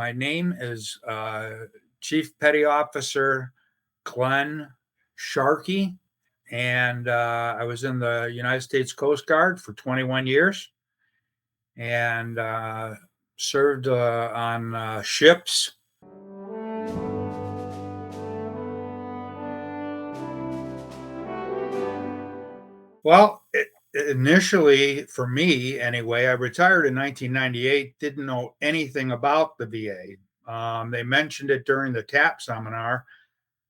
My name is Chief Petty Officer Glenn Sharkey, and I was in the United States Coast Guard for 21 years and served on ships. Well, initially, for me anyway, I retired in 1998, didn't know anything about the VA. They mentioned it during the TAP seminar,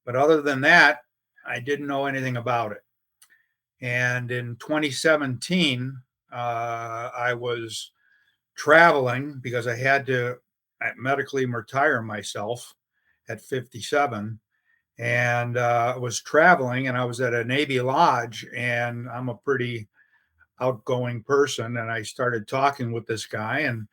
but other than that, I didn't know anything about it. And in 2017, I was traveling because I had to medically retire myself at 57. And I was traveling and I was at a Navy lodge, and I'm a pretty outgoing person. And I started talking with this guy, and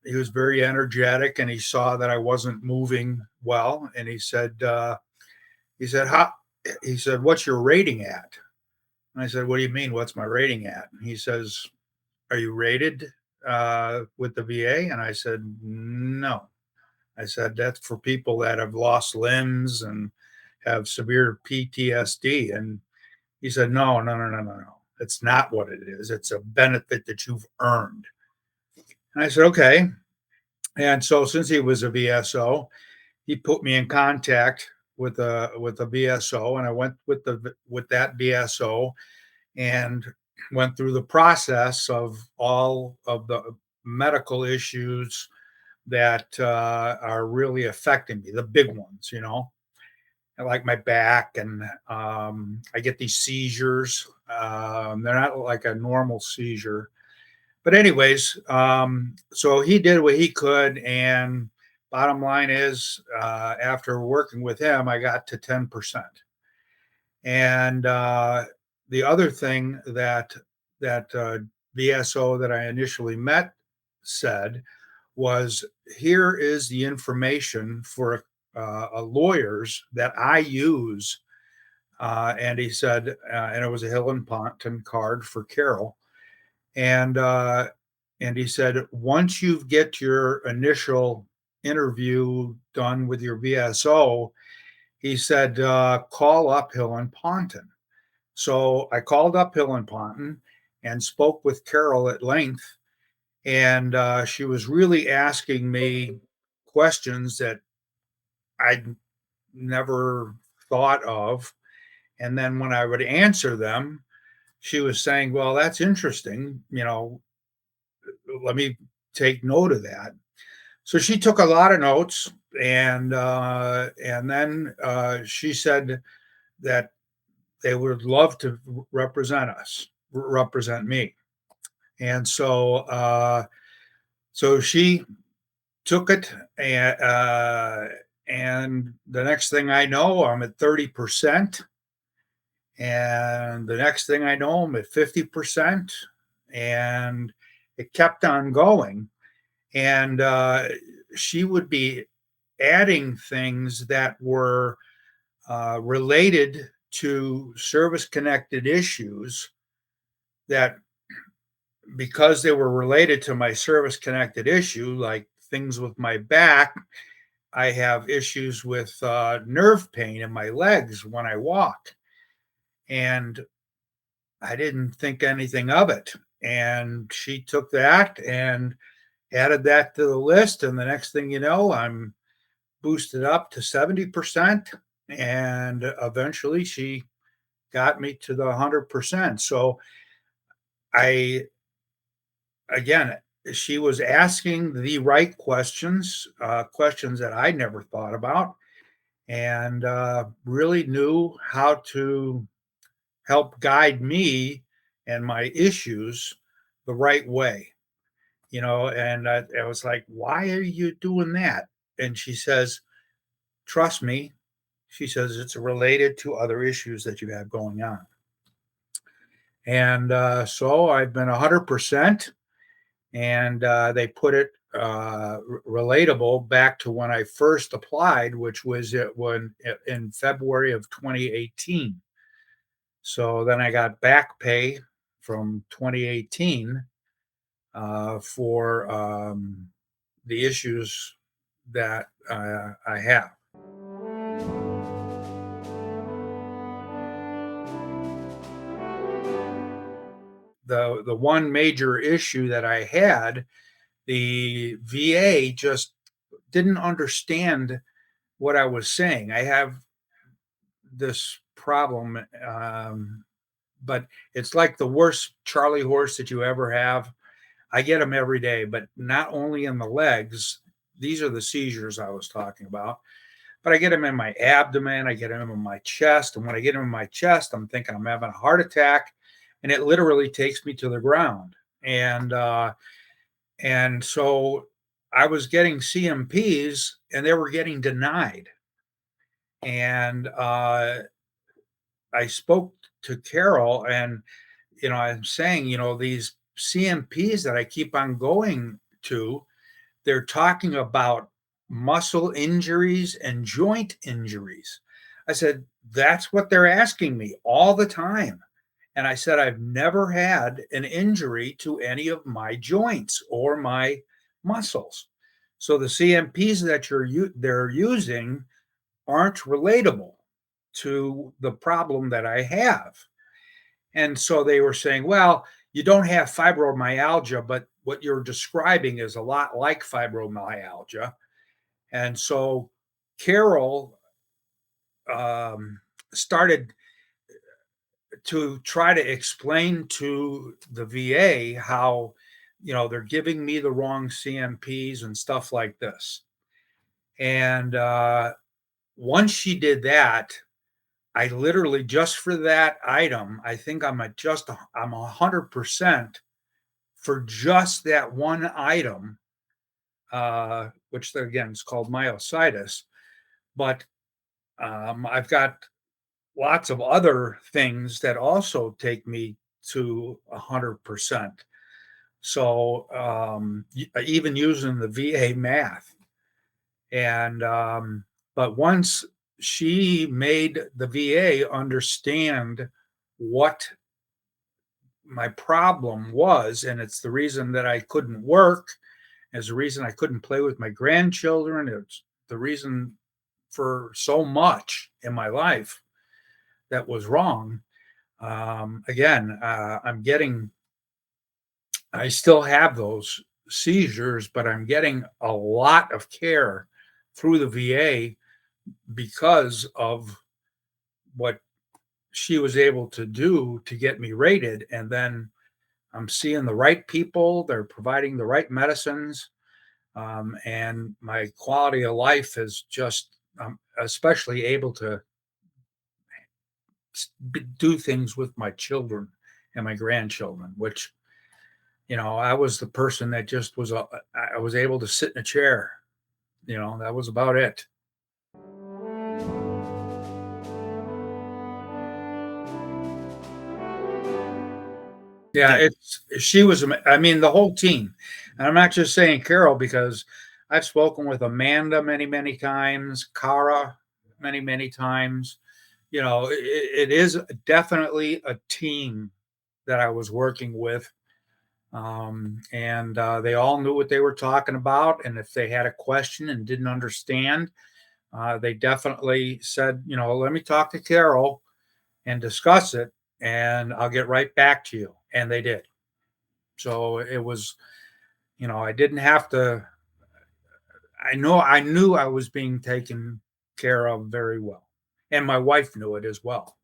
he was very energetic, and he saw that I wasn't moving well. And how, he said, "What's your rating at?" And I said, "What do you mean? What's my rating at?" And he says, "Are you rated with the VA?" And I said, "No." I said, "That's for people that have lost limbs and have severe PTSD." And he said, "No, no, no, no, no, no. It's not what it is. It's a benefit that you've earned." And I said, "Okay." And so since he was a VSO, he put me in contact with a VSO, and I went with that VSO and went through the process of all of the medical issues that are really affecting me, the big ones, like my back, and I get these seizures. They're not like a normal seizure. But anyways, so he did what he could, and bottom line is, after working with him, I got to 10%. And the other thing that VSO that I initially met said was, "Here is the information for lawyers that I use." And he said, and it was a Hill and Ponton card for Carol. And and he said, "Once you get your initial interview done with your VSO," he said, "call up Hill and Ponton." So I called up Hill and Ponton and spoke with Carol at length, and she was really asking me questions that I'd never thought of. And then when I would answer them, she was saying, "Well, that's interesting. Let me take note of that." So she took a lot of notes, and then she said that they would love to represent me. And so she took it, and the next thing I know, I'm at 30%. And the next thing I know, I'm at 50%. And it kept on going. And she would be adding things that were related to service connected issues, that because they were related to my service connected issue, like things with my back, I have issues with nerve pain in my legs when I walk. And I didn't think anything of it. And she took that and added that to the list. And the next thing you know, I'm boosted up to 70%. And eventually she got me to the 100%. So I, again, she was asking the right questions, questions that I never thought about, and really knew how to help guide me and my issues the right way. And I was like, "Why are you doing that?" And she says, "Trust me." She says, "It's related to other issues that you have going on." And so I've been 100%, and they put it relatable back to when I first applied, which was in February of 2018. So then I got back pay from 2018 for the issues that I have. The one major issue that I had, the VA just didn't understand what I was saying. I have this problem, but it's like the worst Charlie horse that you ever have. I get them every day, but not only in the legs. These are the seizures I was talking about, but I get them in my abdomen. I get them in my chest. And when I get them in my chest, I'm thinking I'm having a heart attack, and it literally takes me to the ground. And, uh, and so I was getting CMPs and they were getting denied. And I spoke to Carol, and I'm saying, these CMPs that I keep on going to, they're talking about muscle injuries and joint injuries. I said, that's what they're asking me all the time. And I said, I've never had an injury to any of my joints or my muscles. So the CMPs that they're using aren't relatable to the problem that I have. And so they were saying, well, you don't have fibromyalgia, but what you're describing is a lot like fibromyalgia. And so Carol started to try to explain to the VA how, they're giving me the wrong CMPs and stuff like this. And once she did that, I literally, just for that item, I think I'm 100% for just that one item, which again is called myositis. But I've got lots of other things that also take me to 100%. So even using the VA math, and but once she made the VA understand what my problem was, and it's the reason that I couldn't work, it's the reason I couldn't play with my grandchildren, it's the reason for so much in my life that was wrong. Again, I still have those seizures, but I'm getting a lot of care through the VA because of what she was able to do to get me rated. And then I'm seeing the right people, they're providing the right medicines. And my quality of life is just, especially able to do things with my children and my grandchildren, which, I was the person that just I was able to sit in a chair, that was about it. Yeah, That she was, I mean, the whole team. And I'm not just saying Carol, because I've spoken with Amanda many, many times, Cara many, many times. It is definitely a team that I was working with. And they all knew what they were talking about. And if they had a question and didn't understand, they definitely said, let me talk to Carol and discuss it, and I'll get right back to you. And they did. So it was, I didn't have to, I knew I was being taken care of very well. And my wife knew it as well.